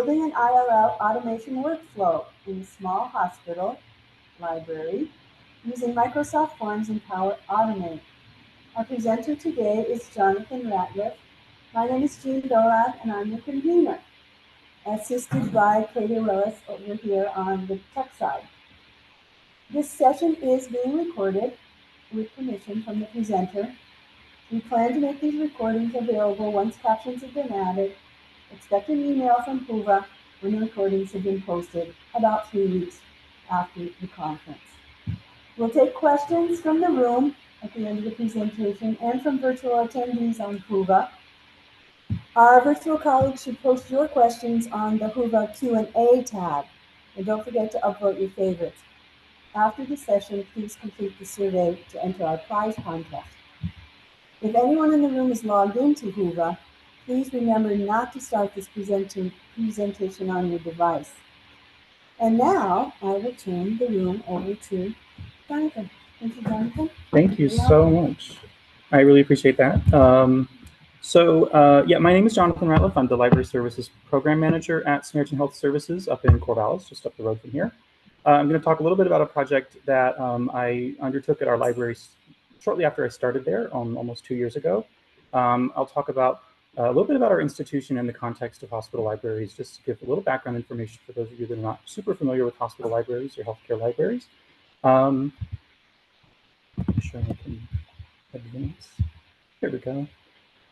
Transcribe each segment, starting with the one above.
building an ILL automation workflow in a small hospital library using Microsoft Forms and Power Automate. Our presenter today is Jonathan Ratliff. My name is Jean Dolab, and I'm the convener, assisted by Katie Lewis over here on the tech side. This session is being recorded with permission from the presenter. We plan to make these recordings available once captions have been added. Expect an email from HUVA when the recordings have been posted about 3 weeks after the conference. We'll take questions from the room at the end of the presentation and from virtual attendees on HUVA. Our virtual colleagues should post your questions on the HUVA Q&A tab. And don't forget to upvote your favorites. After the session, please complete the survey to enter our prize contest. If anyone in the room is logged into HUVA, please remember not to start this presentation on your device. And now I will turn the room over to Jonathan. Thank you, Jonathan. Thank you so much. I really appreciate that. Yeah, my name is Jonathan Ratliff. I'm the Library Services Program Manager at Samaritan Health Services up in Corvallis, just up the road from here. I'm going to talk a little bit about a project that I undertook at our library shortly after I started there almost 2 years ago. I'll talk about a little bit about our institution in the context of hospital libraries, just to give a little background information for those of you that are not super familiar with hospital libraries or healthcare libraries. I'm sure I can advance. Here we go.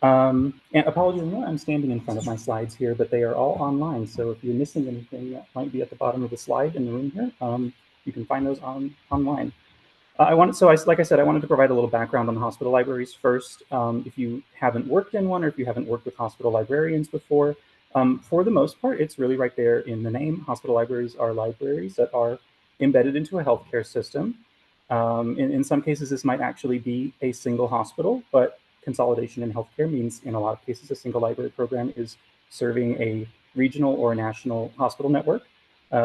And apologies, I'm standing in front of my slides here, but they are all online. So if you're missing anything that might be at the bottom of the slide in the room here, you can find those online. Like I said, I wanted to provide a little background on hospital libraries first. If you haven't worked in one or if you haven't worked with hospital librarians before, for the most part, it's really right there in the name. Hospital libraries are libraries that are embedded into a healthcare system. In some cases, this might actually be a single hospital, but consolidation in healthcare means in a lot of cases, a single library program is serving a regional or a national hospital network.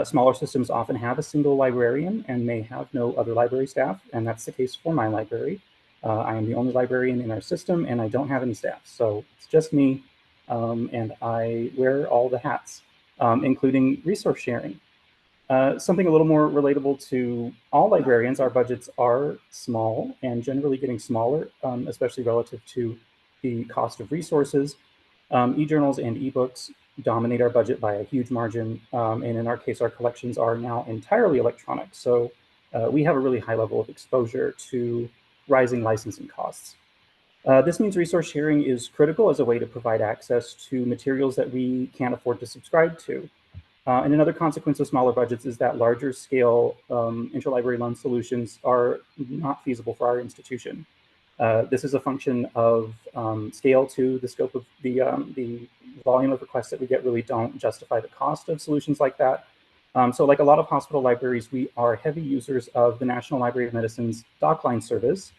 Smaller systems often have a single librarian and may have no other library staff, and that's the case for my library. I am the only librarian in our system, and I don't have any staff, so it's just me, and I wear all the hats, including resource sharing. Something a little more relatable to all librarians, our budgets are small and generally getting smaller, especially relative to the cost of resources. E-journals and e-books dominate our budget by a huge margin, and in our case, our collections are now entirely electronic. So we have a really high level of exposure to rising licensing costs. This means resource sharing is critical as a way to provide access to materials that we can't afford to subscribe to. And another consequence of smaller budgets is that larger scale interlibrary loan solutions are not feasible for our institution. This is a function of scale too. The scope of the volume of requests that we get really don't justify the cost of solutions like that. So like a lot of hospital libraries, we are heavy users of the National Library of Medicine's DocLine service.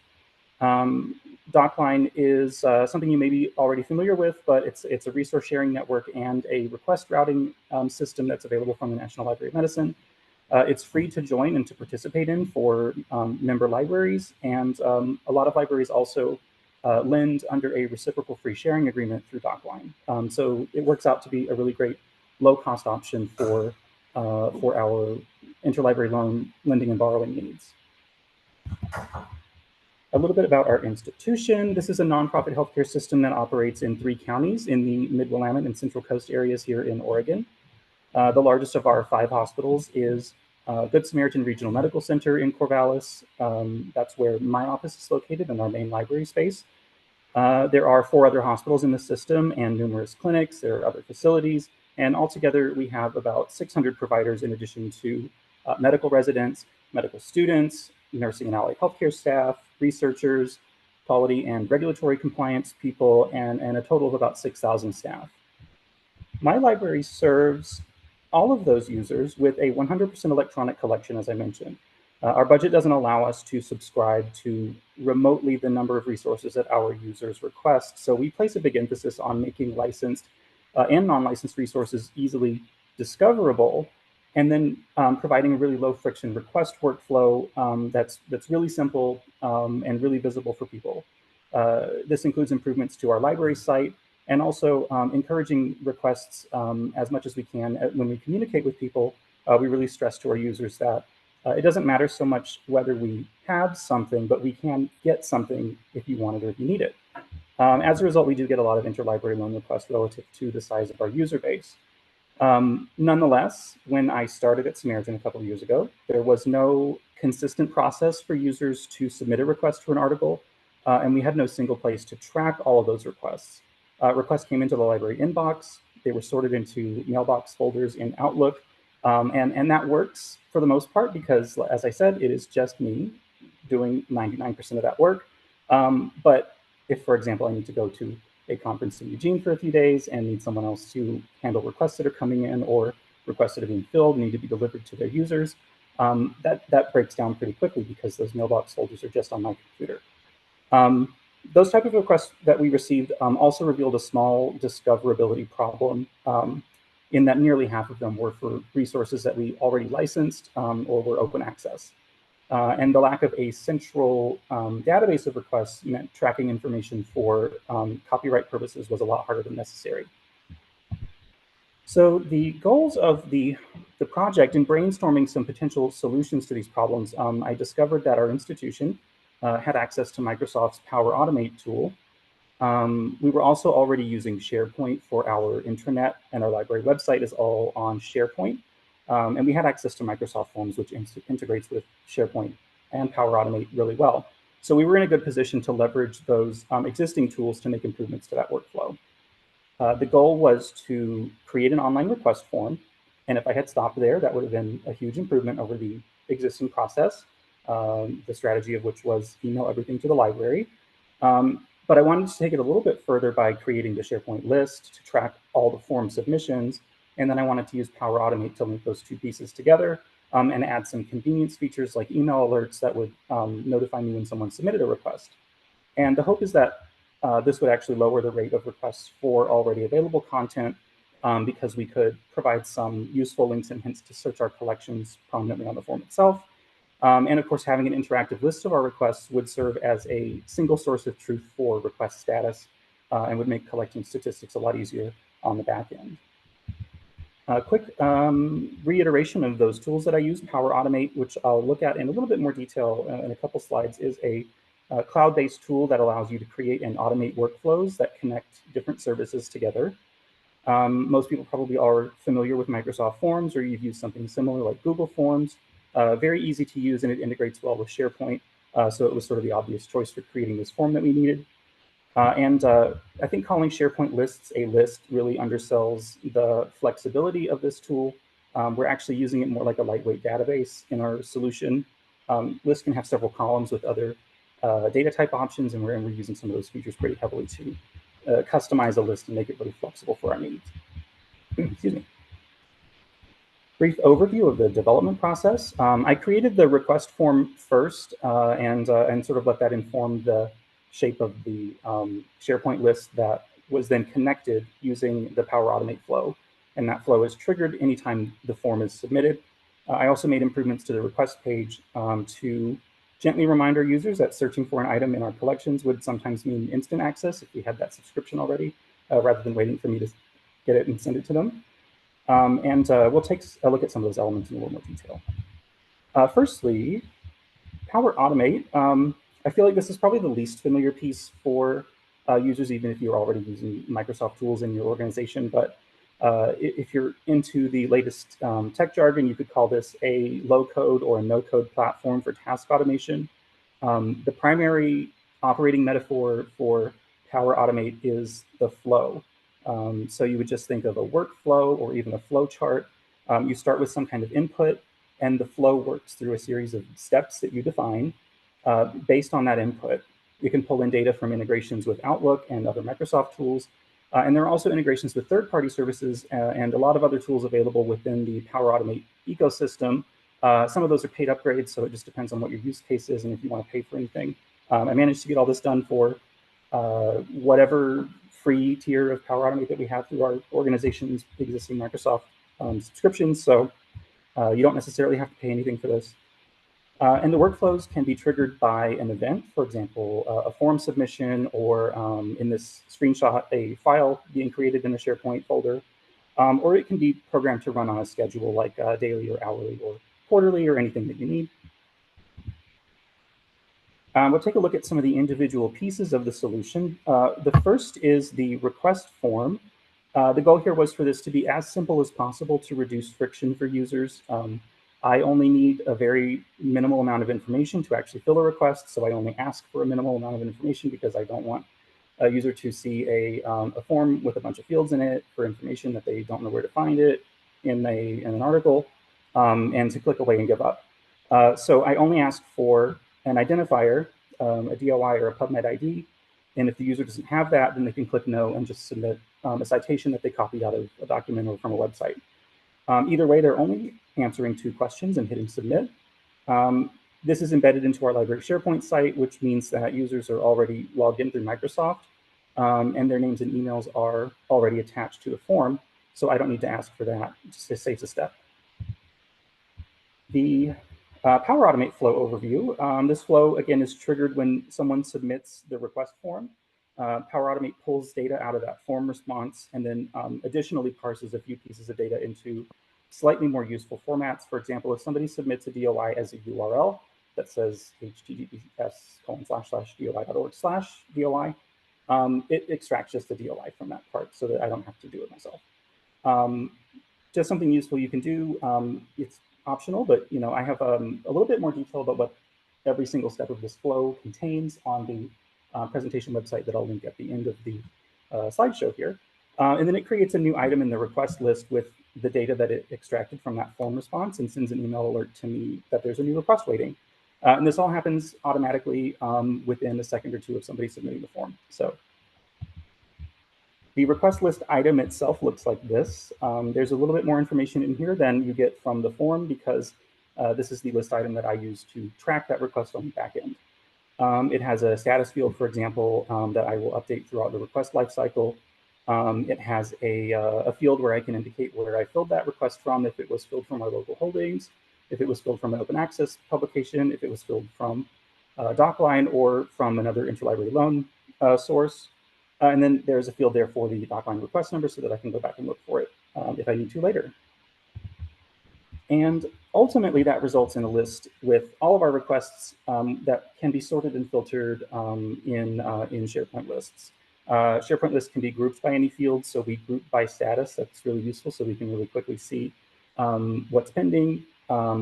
DocLine is something you may be already familiar with, but it's a resource sharing network and a request routing system that's available from the National Library of Medicine. It's free to join and to participate in for member libraries, and a lot of libraries also lend under a reciprocal free sharing agreement through DocLine. So it works out to be a really great low-cost option for our interlibrary loan lending and borrowing needs. A little bit about our institution. This is a nonprofit healthcare system that operates in 3 counties in the Mid-Willamette and Central Coast areas here in Oregon. The largest of our 5 hospitals is Good Samaritan Regional Medical Center in Corvallis. That's where my office is located in our main library space. There are 4 other hospitals in the system and numerous clinics. There are other facilities. And altogether, we have about 600 providers in addition to medical residents, medical students, nursing and allied healthcare staff, researchers, quality and regulatory compliance people, and a total of about 6,000 staff. My library serves all of those users with a 100% electronic collection, as I mentioned. Our budget doesn't allow us to subscribe to remotely the number of resources that our users request, so we place a big emphasis on making licensed and non-licensed resources easily discoverable, and then providing a really low friction request workflow that's really simple and really visible for people. This includes improvements to our library site, and also encouraging requests as much as we can. When we communicate with people, we really stress to our users that it doesn't matter so much whether we have something, but we can get something if you want it or if you need it. As a result, we do get a lot of interlibrary loan requests relative to the size of our user base. Nonetheless, when I started at Samaritan a couple of years ago, there was no consistent process for users to submit a request for an article, and we had no single place to track all of those requests. Requests came into the library inbox, they were sorted into mailbox folders in Outlook, and that works for the most part because, as I said, it is just me doing 99% of that work. But if, for example, I need to go to a conference in Eugene for a few days and need someone else to handle requests that are coming in or requests that are being filled need to be delivered to their users, that breaks down pretty quickly because those mailbox folders are just on my computer. Those type of requests that we received also revealed a small discoverability problem in that nearly half of them were for resources that we already licensed or were open access. And the lack of a central database of requests meant tracking information for copyright purposes was a lot harder than necessary. So the goals of the project, in brainstorming some potential solutions to these problems, I discovered that our institution had access to Microsoft's Power Automate tool. We were also already using SharePoint for our intranet, and our library website is all on SharePoint. And we had access to Microsoft Forms, which integrates with SharePoint and Power Automate really well. So we were in a good position to leverage those existing tools to make improvements to that workflow. The goal was to create an online request form. And if I had stopped there, that would have been a huge improvement over the existing process, the strategy of which was email everything to the library. But I wanted to take it a little bit further by creating the SharePoint list to track all the form submissions. And then I wanted to use Power Automate to link those two pieces together and add some convenience features like email alerts that would notify me when someone submitted a request. And the hope is that this would actually lower the rate of requests for already available content because we could provide some useful links and hints to search our collections prominently on the form itself. And of course, having an interactive list of our requests would serve as a single source of truth for request status and would make collecting statistics a lot easier on the back end. A quick reiteration of those tools that I use. Power Automate, which I'll look at in a little bit more detail in a couple slides, is a cloud-based tool that allows you to create and automate workflows that connect different services together. Most people probably are familiar with Microsoft Forms, or you've used something similar like Google Forms. Very easy to use, and it integrates well with SharePoint. So it was sort of the obvious choice for creating this form that we needed. And I think calling SharePoint lists a list really undersells the flexibility of this tool. We're actually using it more like a lightweight database in our solution. Lists can have several columns with other data type options, and we're using some of those features pretty heavily to customize a list and make it really flexible for our needs. Excuse me. Brief overview of the development process. I created the request form first and sort of let that inform the shape of the SharePoint list that was then connected using the Power Automate flow. And that flow is triggered anytime the form is submitted. I also made improvements to the request page to gently remind our users that searching for an item in our collections would sometimes mean instant access if we had that subscription already, rather than waiting for me to get it and send it to them. We'll take a look at some of those elements in a little more detail. Firstly, Power Automate. I feel like this is probably the least familiar piece for users, even if you're already using Microsoft tools in your organization. But if you're into the latest tech jargon, you could call this a low-code or a no-code platform for task automation. The primary operating metaphor for Power Automate is the flow. So you would just think of a workflow or even a flow chart. You start with some kind of input, and the flow works through a series of steps that you define. Based on that input, you can pull in data from integrations with Outlook and other Microsoft tools. And there are also integrations with third-party services and a lot of other tools available within the Power Automate ecosystem. Some of those are paid upgrades, so it just depends on what your use case is and if you want to pay for anything. I managed to get all this done for whatever free tier of Power Automate that we have through our organization's existing Microsoft subscriptions. So you don't necessarily have to pay anything for this. And the workflows can be triggered by an event, for example, a form submission, or in this screenshot, a file being created in a SharePoint folder, or it can be programmed to run on a schedule like daily or hourly or quarterly or anything that you need. We'll take a look at some of the individual pieces of the solution. The first is the request form. The goal here was for this to be as simple as possible to reduce friction for users. I only need a very minimal amount of information to actually fill a request, so I only ask for a minimal amount of information because I don't want a user to see a form with a bunch of fields in it for information that they don't know where to find it in an article, and to click away and give up. So I only ask for an identifier, a DOI or a PubMed ID, and if the user doesn't have that, then they can click no and just submit a citation that they copied out of a document or from a website. Either way, they're only answering 2 questions and hitting submit. This is embedded into our library SharePoint site, which means that users are already logged in through Microsoft, and their names and emails are already attached to the form, so I don't need to ask for that. It saves a step. The Power Automate flow overview. This flow, again, is triggered when someone submits the request form. Power Automate pulls data out of that form response and then additionally parses a few pieces of data into slightly more useful formats. For example, if somebody submits a DOI as a URL that says https://doi.org/DOI, it extracts just the DOI from that part so that I don't have to do it myself. Just something useful you can do. It's optional, but I have a little bit more detail about what every single step of this flow contains on the presentation website that I'll link at the end of the slideshow here. And then it creates a new item in the request list with the data that it extracted from that form response and sends an email alert to me that there's a new request waiting. And this all happens automatically within a second or 2 of somebody submitting the form. So the request list item itself looks like this. There's a little bit more information in here than you get from the form because this is the list item that I use to track that request on the back end. It has a status field, for example, that I will update throughout the request lifecycle. It has a field where I can indicate where I filled that request from, if it was filled from our local holdings, if it was filled from an open access publication, if it was filled from DocLine or from another interlibrary loan source. And then there's a field there for the DocLine request number so that I can go back and look for it if I need to later. And ultimately, that results in a list with all of our requests that can be sorted and filtered in SharePoint lists. SharePoint lists can be grouped by any field, so we group by status. That's really useful, so we can really quickly see what's pending.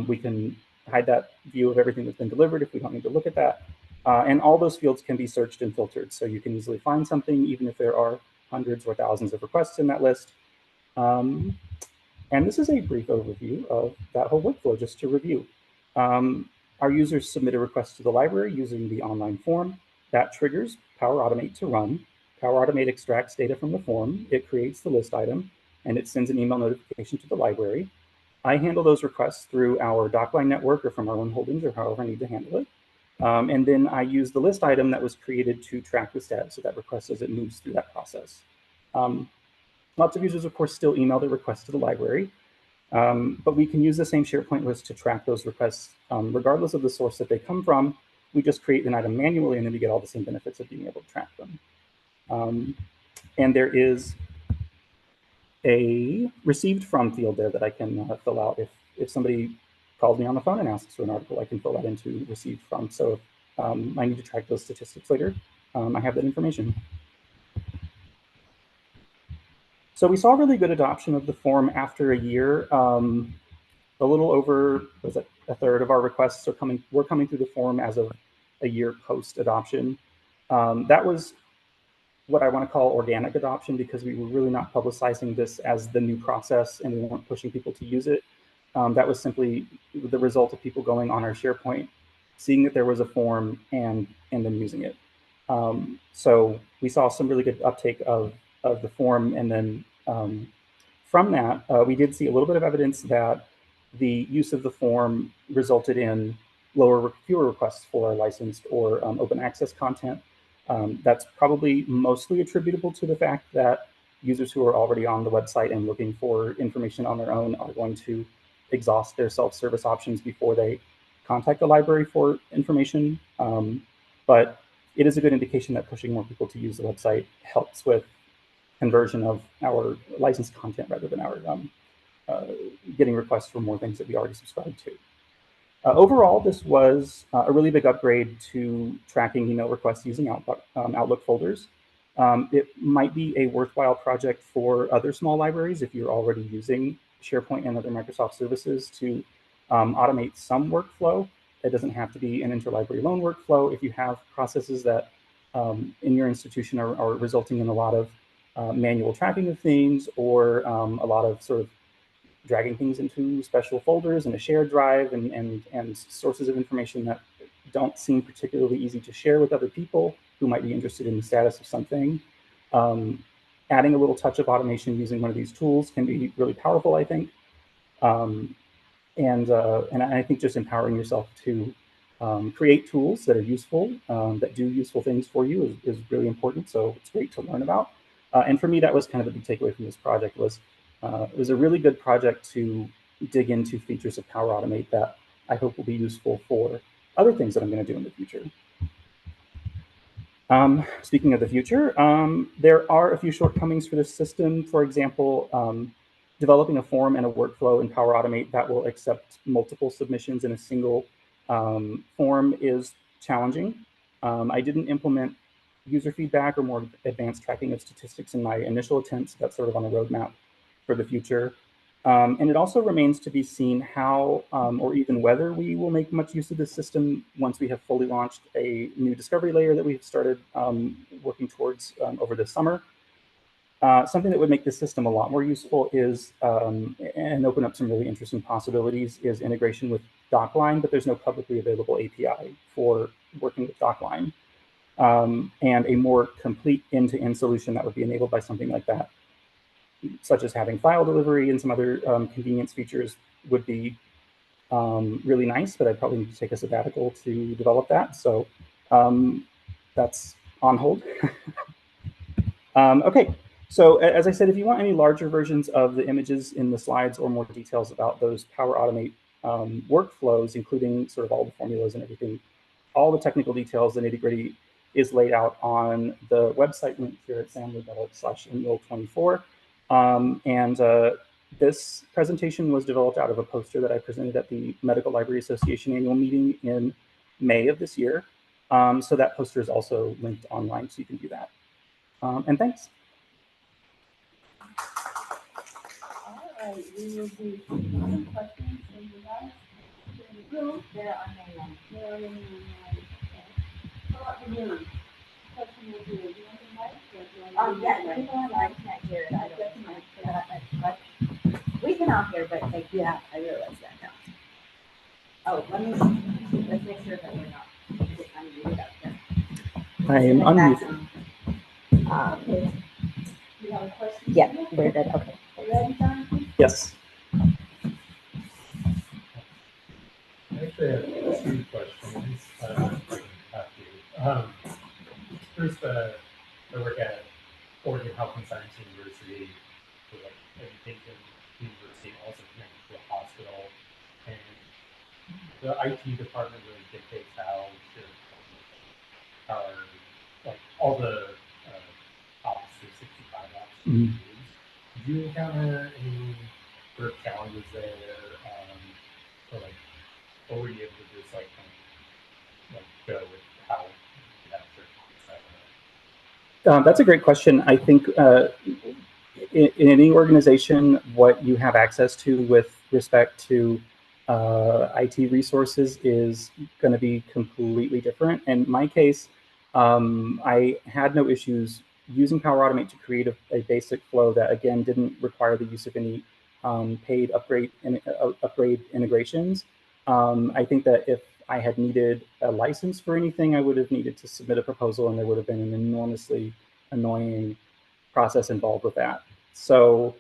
We can hide that view of everything that's been delivered if we don't need to look at that. And all those fields can be searched and filtered, so you can easily find something, even if there are hundreds or thousands of requests in that list. And this is a brief overview of that whole workflow, just to review. Our users submit a request to the library using the online form. That triggers Power Automate to run. Power Automate extracts data from the form. It creates the list item, and it sends an email notification to the library. I handle those requests through our DocLine network or from our own holdings or however I need to handle it. And then I use the list item that was created to track the status of that request as it moves through that process. Lots of users, of course, still email their requests to the library, but we can use the same SharePoint list to track those requests regardless of the source that they come from. We just create an item manually, and then we get all the same benefits of being able to track them. And there is a received from field there that I can fill out. If somebody calls me on the phone and asks for an article, I can fill that into received from. So if I need to track those statistics later, I have that information. So we saw really good adoption of the form after a year. A little over, was it a third of our requests were coming through the form as of a year post adoption. That was what I want to call organic adoption because we were really not publicizing this as the new process and we weren't pushing people to use it. That was simply the result of people going on our SharePoint, seeing that there was a form and then using it. So we saw some really good uptake of the form, and then from that, we did see a little bit of evidence that the use of the form resulted in fewer requests for licensed or open access content. That's probably mostly attributable to the fact that users who are already on the website and looking for information on their own are going to exhaust their self-service options before they contact the library for information, but it is a good indication that pushing more people to use the website helps with conversion of our licensed content rather than our getting requests for more things that we already subscribe to. Overall, this was a really big upgrade to tracking email requests using Outlook folders. It might be a worthwhile project for other small libraries if you're already using SharePoint and other Microsoft services to automate some workflow. It doesn't have to be an interlibrary loan workflow. If you have processes that in your institution are resulting in a lot of manual tracking of things, or a lot of sort of dragging things into special folders and a shared drive and sources of information that don't seem particularly easy to share with other people who might be interested in the status of something. Adding a little touch of automation using one of these tools can be really powerful, I think. And I think just empowering yourself to create tools that are useful, that do useful things for you is really important. So it's great to learn about. And for me, that was kind of the big takeaway from this project was it was a really good project to dig into features of Power Automate that I hope will be useful for other things that I'm going to do in the future. Speaking of the future, there are a few shortcomings for this system. For example, developing a form and a workflow in Power Automate that will accept multiple submissions in a single form is challenging. I didn't implement user feedback or more advanced tracking of statistics in my initial attempts. That's sort of on a roadmap for the future. And it also remains to be seen how or even whether we will make much use of this system once we have fully launched a new discovery layer that we've started working towards over the summer. Something that would make this system a lot more useful is, and open up some really interesting possibilities, is integration with Docline, but there's no publicly available API for working with Docline. And a more complete end-to-end solution that would be enabled by something like that, such as having file delivery and some other convenience features, would be really nice, but I'd probably need to take a sabbatical to develop that. So that's on hold. Okay, so as I said, if you want any larger versions of the images in the slides or more details about those Power Automate workflows, including sort of all the formulas and everything, all the technical details, the nitty-gritty, is laid out on the website link here at samler.org/ML24. This presentation was developed out of a poster that I presented at the Medical Library Association annual meeting in May of this year. So that poster is also linked online, so you can do that. And thanks. All right, we will do some questions from you guys in the room. There are no one. There are no one. Fill out the room. Question will be, do you want the mic? Yeah, people I can't hear it. I don't mind for that much. We can all hear, but like, yeah, I realize that now. Oh, let's make sure that we're not unmuted up there. I am unmuted. Okay. You have a question? Yeah, we're good. Okay. Are you ready, Jonathan? Yes. I actually have two questions. First, I work at Oregon Health and Science University, for like education university, also connected to a hospital, and the IT department really dictates how our like all the Office 365 apps are used. Did you encounter any sort of challenges there, or like, what were you able to just like kind of go with how that That's a great question. I think in any organization, what you have access to with respect to IT resources is going to be completely different. In my case, I had no issues using Power Automate to create a basic flow that, again, didn't require the use of any paid upgrade integrations. I think that if I had needed a license for anything, I would have needed to submit a proposal, and there would have been an enormously annoying process involved with that. So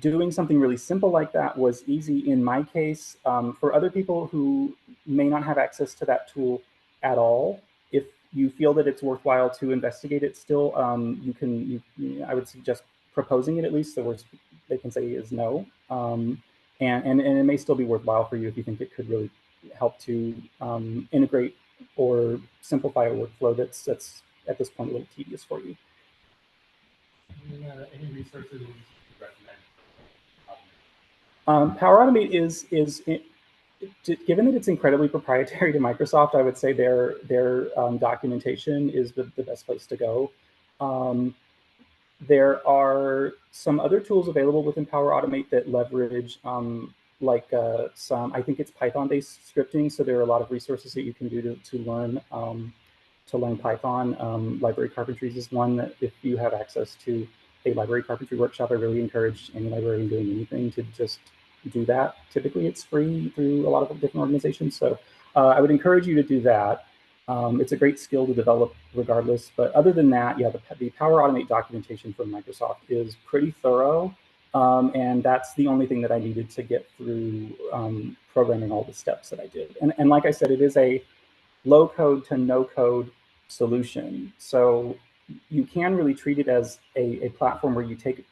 doing something really simple like that was easy in my case. For other people who may not have access to that tool at all, if you feel that it's worthwhile to investigate it still, I would suggest proposing it at least. The worst they can say is no. And it may still be worthwhile for you if you think it could really help to integrate or simplify a workflow that's at this point a little tedious for you. Any resources you recommend? Power Automate is given that it's incredibly proprietary to Microsoft, I would say their documentation is the best place to go. There are some other tools available within Power Automate that leverage some, I think it's Python-based scripting. So there are a lot of resources that you can do to learn Python. Library Carpentries is one that if you have access to a library carpentry workshop, I really encourage any librarian doing anything to just do that. Typically it's free through a lot of different organizations. So I would encourage you to do that. It's a great skill to develop regardless. But other than that, yeah, the Power Automate documentation from Microsoft is pretty thorough. And that's the only thing that I needed to get through programming all the steps that I did. And like I said, it is a low code to no code solution. So you can really treat it as a platform where you take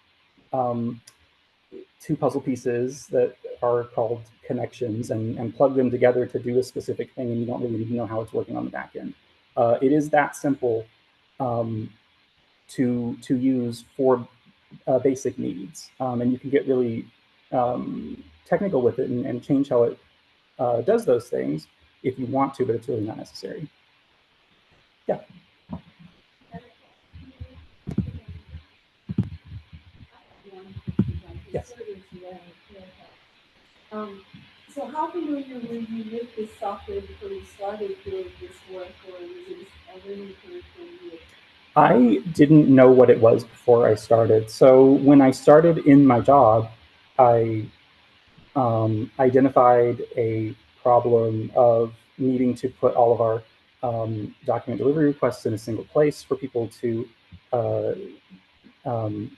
two puzzle pieces that are called connections and plug them together to do a specific thing, and you don't really need to know how it's working on the back end. It is that simple to use for basic needs, and you can get really technical with it and change how it does those things if you want to, but it's really not necessary. Yeah. Yes. So how familiar were you with this software before you started doing this work, or was it a learning curve for you? I didn't know what it was before I started. So when I started in my job, I identified a problem of needing to put all of our document delivery requests in a single place for people to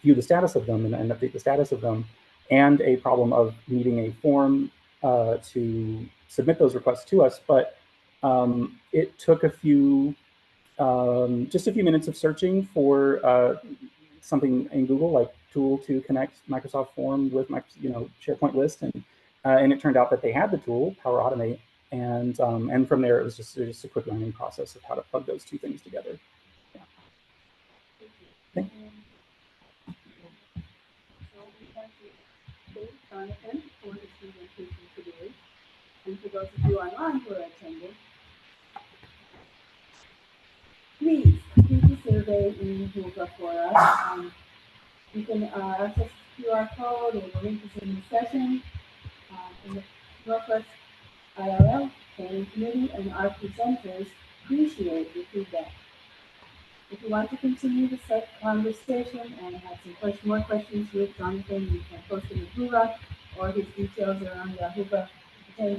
view the status of them and update the status of them, and a problem of needing a form to submit those requests to us. But it took just a few minutes of searching for something in Google, like tool to connect Microsoft Form with SharePoint list, and it turned out that they had the tool, Power Automate, and from there it was just a quick learning process of how to plug those two things together. Yeah. Thank you. Jonathan for his presentation today, and for those of you online who are attending, please complete the survey in Google for us. You can access the QR code or the link is in the session. In the Northwest IRL Planning Committee and our presenters appreciate your feedback. If you want to continue the conversation and have some more questions with Jonathan, you can post in the Hoover, or his details are on the Hoover attendee